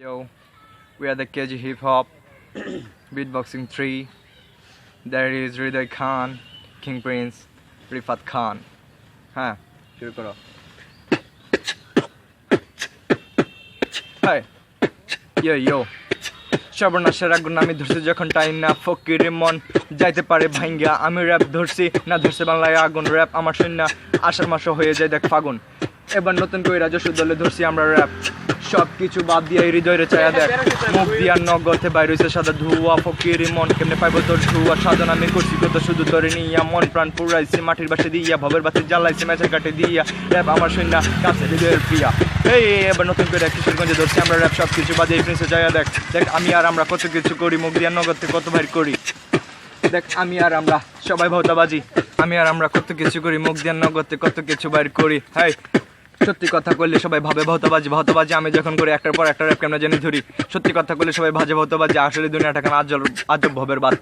Yo, we are the KG Hip Hop, Beatboxing 3. There is Hriday Khan, King Prince, Rifat Khan. হ্যাঁ শুরু করো। High ইয়ো ইয়ো সর্বনাশের আগুন আমি ধরছি যখন টাইম না ফকিরে মন যাইতে পারে ভাঙ্গা আমি র্যাপ ধরছি না ধরছে বাংলায় আগুন র্যাপ আমার শূন্য আষাঢ় মাসও হয়ে যায় দেখ ফাগুন এবার নতুন করে রাজস্ব দলে ধরছি আমরা র্যাপ সব কিছু বাদ দিয়ে হৃদয়ের ছায়া দেখ মুখ দিয়া নগদে বাইর হইছে সাদা ধুয়া ফকিরি মন কেমনে পাইব তোর ধুয়া সাধন আমি করছি কত শুধু ধরে নিয়া মন প্রাণ পুরাইছি মাটির বাসে দিয়া ভবের বাতি জ্বালাইছি ম্যাচের কাটে দিয়া র্যাপ আমার শূন্য কাছে হৃদয়ের প্রিয়া এই এবার নতুন করে কিশোরগঞ্জে ধরছি আমরা র্যাপ সব কিছু বাদে এই প্রিন্সে ছায়া দেখ দেখ আমি আর আমরা কত কিছু করি মুখ দিয়া নগদে কত বাইর করি দেখ আমি আর আমরা সবাই ভৌতাবাজি আমি আর আমরা কত কিছু করি মুখ দিয়া নগদে কত কিছু বাইর করি হাই সত্যি কথা কইলে সবাই ভাবে ভৌতবাজি আমি যখন করি একটার পর একটা র্যাপ কেমন জানি ধরি সত্যি কথা কইলে সবাই ভাজে ভৌতবাজি আসলে দুনিয়াটা কেন আজব ভবের বাদ